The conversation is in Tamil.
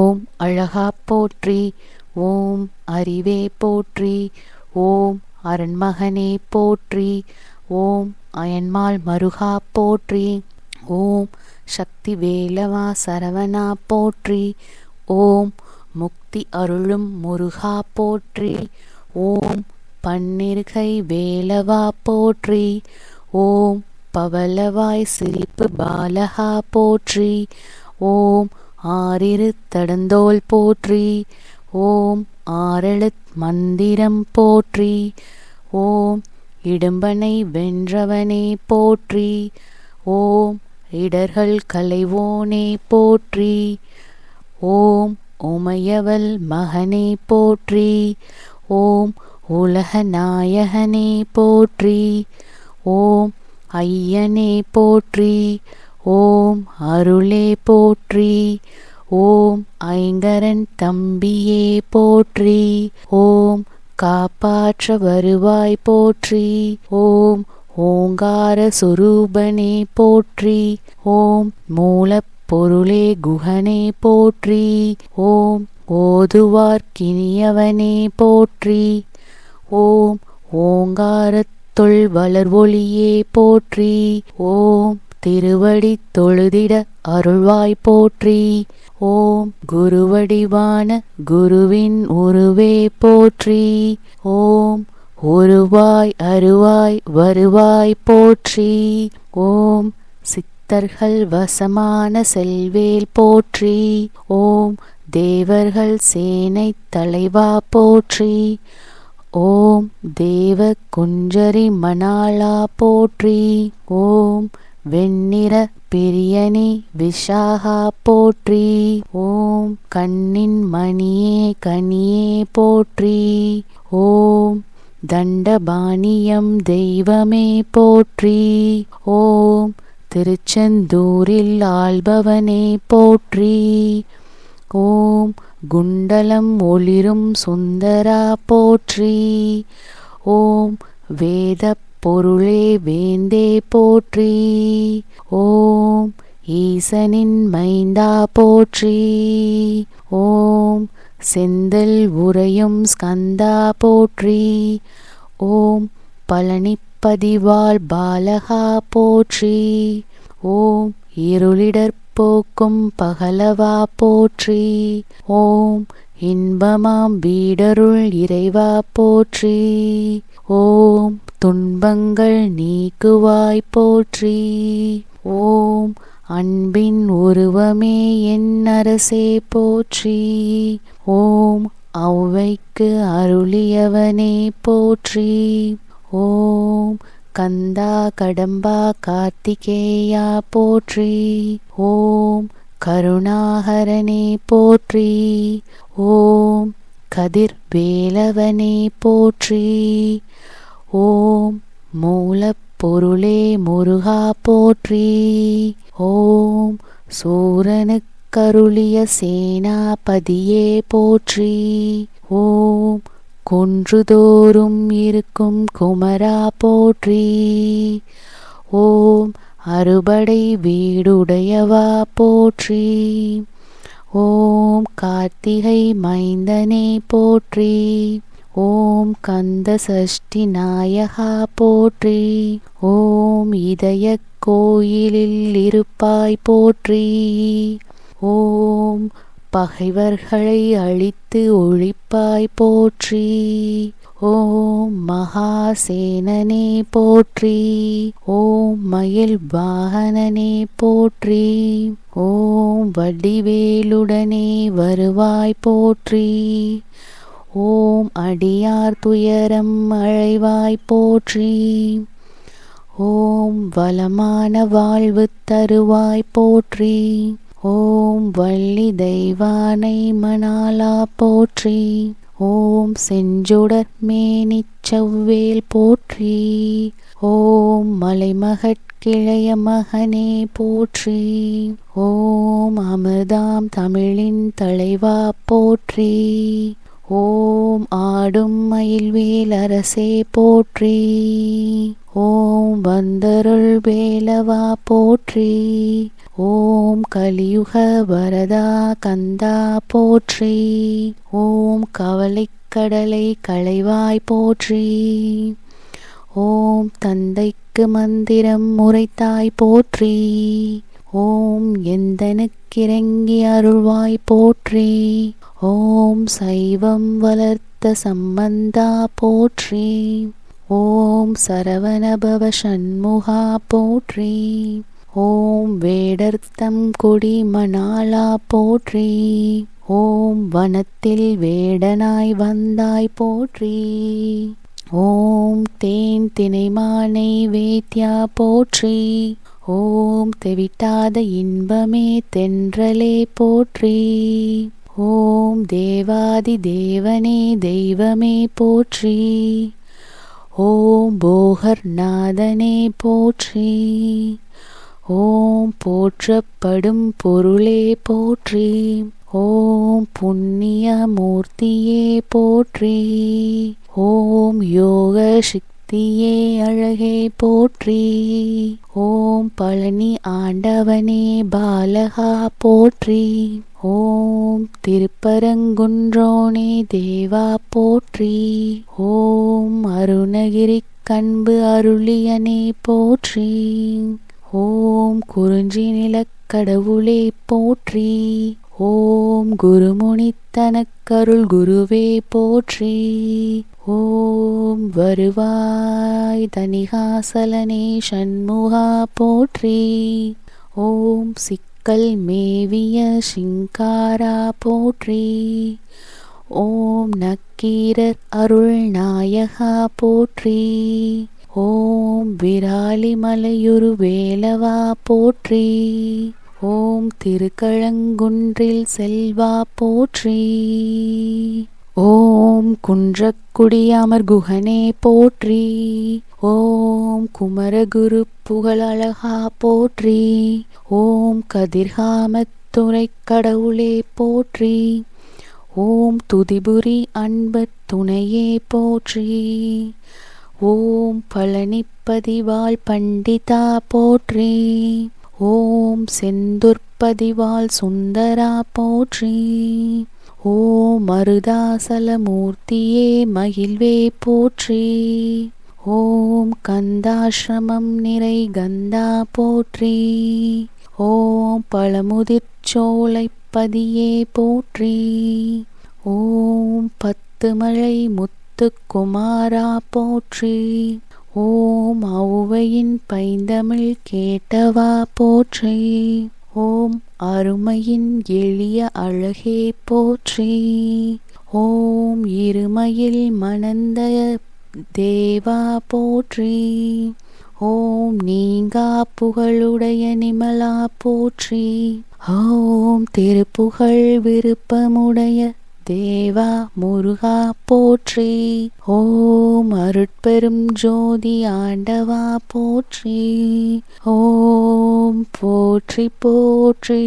ஓம் அழகா போற்றி. ஓம் அறிவே போற்றி. ஓம் அரண்மகனே போற்றி. ஓம் அயன்மால் மருகா போற்றி. ஓம் சக்தி வேலவா சரவணா போற்றி. ஓம் முக்தி அருளும் முருகா போற்றி. ஓம் பன்னிருகை வேலவா போற்றி. ஓம் பவளவாய் சிரிப்பு பாலகா போற்றி. ஓம் ஆறிரு தடந்தோள் போற்றி. ஓம் ஆறெழுத் மந்திரம் போற்றி. ஓம் இடும்பனை வென்றவனே போற்றி. ஓம் இடர்கள் களைவோனே போற்றி. ஓம் உமையவள் மகனே போற்றி. ஓம் உலக நாயகனே போற்றி. ஓம் ஐயனே போற்றி. ஓம் அருளே போற்றி. ஓம் ஐங்கரன் தம்பியே போற்றி. ஓம் காப்பாற்ற வருவாய் போற்றி. ஓம் ஓங்கார சொரூபனே போற்றி. ஓம் மூலப் பொருளே குகனே போற்றி. ஓம் ஓதுவார்க்கினியவனே போற்றி. ஓம் ஓங்காரத்துள் வளர்வொளியே போற்றி. ஓம் திருவடி தொழுதிட அருள்வாய் போற்றி. ஓம் குருவடிவான குருவின் உருவே போற்றி. ஓம் உருவாய் அருவாய் வருவாய் போற்றி. ஓம் சித்தர்கள் வசமான செல்வேல் போற்றி. ஓம் தேவர்கள் சேனை தலைவா போற்றி. ஓம் தேவ குஞ்சரி மணாளா போற்றி. ஓம் வெண்ணிற பிரியனே விஷாகா போற்றி. ஓம் கண்ணின் மணியே கனியே போற்றி. ஓம் தண்டபாணியம் தெய்வமே போற்றி. ஓம் திருச்செந்தூரில் ஆள்பவனே போற்றி. ஓம் குண்டலம் ஒளிரும் சுந்தரா போற்றி. ஓம் வேத பொருளே வேந்தே போற்றி. ஓம் ஈசனின் மைந்தா போற்றி. ஓம் செந்தில் உறையும் ஸ்கந்தா போற்றி. ஓம் பழனிப்பதிவாள் பாலகா போற்றி. ஓம் இருளிடர் போக்கும் பகலவா போற்றி. ஓம் இன்பமாம் வீடருள் இறைவா போற்றி. ஓம் துன்பங்கள் நீக்குவாய் போற்றி. ஓம் அன்பின் உருவமே என் அரசே போற்றி. ஓம் ஔவைக்கு அருளியவனே போற்றி. ஓம் கந்தா கடம்பா கார்த்திகேயா போற்றி. ஓம் கருணாகரனே போற்றி. ஓம் கதிர் வேலவனே போற்றி. ஓம் மூலப் பொருளே முருகா போற்றி. ஓம் சூரனுக்கருளிய சேனாபதியே போற்றி. ஓம் குன்றுதோறும் இருக்கும் குமரா போற்றி. ஓம் அறுபடை வீடுடையவா போற்றி. ஓம் கார்த்திகை மைந்தனே போற்றி. ஓம் கந்த சஷ்டி நாயகா போற்றி. ஓம் இதய கோயிலில் இருப்பாய் போற்றி. ஓம் பகைவர்களை அழித்து ஒழிப்பாய் போற்றி. ஓம் மகாசேனனே போற்றி. ஓம் மயில் வாகனனே போற்றி. ஓம் வடிவேலுடனே வருவாய் போற்றி. ஓம் அடியார் துயரம் அழைவாய் போற்றி. ஓம் வளமான வாழ்வு தருவாய் போற்றி. ஓம் வள்ளி தெய்வானை மணாளா போற்றி. ஓம் செஞ்சுடர் மேனிச் செவ்வேல் போற்றி. ஓம் மலைமகட்கிளைய மகனே போற்றி. ஓம் அமிர்தாம் தமிழின் தலைவா போற்றி. ஓம் ஆடும் மயில்வேல் அரசே போற்றி. ஓம் வந்தருள் வேலவா போற்றி. ஓம் கலியுக வரதா கந்தா போற்றி. ஓம் கவலைக்கடலை களைவாய் போற்றி. ஓம் தந்தைக்கு மந்திரம் உரைத்தாய் போற்றி. ஓம் எந்தனுக்கிறங்கி அருள்வாய் போற்றி. ஓம் சைவம் வளர்த்த சம்பந்தா போற்றி. ஓம் சரவணபவ சண்முகா போற்றி. ஓம் வேடர்த்தம் கொடி மணாலா போற்றி. ஓம் வனத்தில் வேடனாய் வந்தாய் போற்றி. ஓம் தேன் தினைமானை வேத்யா போற்றி. ஓம் தெவிட்டாத இன்பமே தென்றலே போற்றி. ஓம் தேவாதி தேவனே தெய்வமே போற்றி. ஓம் போகர் நாதனே போற்றி. ஓம் போற்றப்படும் பொருளே போற்றி. ஓம் புண்ணிய மூர்த்தியே போற்றி. ஓம் யோக சக்தியே அழகே போற்றி. ஓம் பழனி ஆண்டவனே பாலகா போற்றி. ஓம் திருப்பரங்குன்றோனே தேவா போற்றி. ஓம் அருணகிரி கண்பு அருளியனே போற்றி. ஓம் குறிஞ்சி நிலக்கடவுளே போற்றி. ஓம் குருமுனி தனக்கருள் குருவே போற்றி. ஓம் வருவாய் தணிகாசலனே சண்முகா போற்றி. ஓம் சிக்கல் மேவிய சிங்காரா போற்றி. ஓம் நக்கீரர் அருள் நாயகா போற்றி. ஓம் விராலிமலையுரு வேலவா போற்றி. ஓம் திருக்கழங்குன்றில் செல்வா போற்றி. ஓம் குன்றக்குடி அமர்குகனே போற்றி. ஓம் குமரகுரு புகழழகா போற்றி. ஓம் கதிர்காமத்துறை கடவுளே போற்றி. ஓம் துதிபுரி அன்பர் துணையே போற்றி. ஓம் பழனிப்பதிவாள் பண்டிதா போற்றி. ஓம் செந்துர்பதிவாள் சுந்தரா போற்றி. ஓம் மருதாசலமூர்த்தியே மகிழ்வே போற்றி. ஓம் கந்தாசிரமம் நிறை கந்தா போற்றி. ஓம் பழமுதிர்ச்சோலைப்பதியே போற்றி. ஓம் பத்துமலை முத்துக்குமாரா போற்றி. ஓம் ஔவையின் பைந்தமிழ் கேட்டவா போற்றி. ஓம் அருமையின் எளிய அழகே போற்றி. ஓம் இருமையில் மணந்த தேவா போற்றி. ஓம் நீங்கா புகழுடைய நிமலா போற்றி. ஓம் திருப்புகழ் விருப்பமுடைய தேவா முருகா போற்றி. ஓம் அருட்பெரும் ஜோதி ஆண்டவா போற்றி. ஓம் போற்றி போற்றி.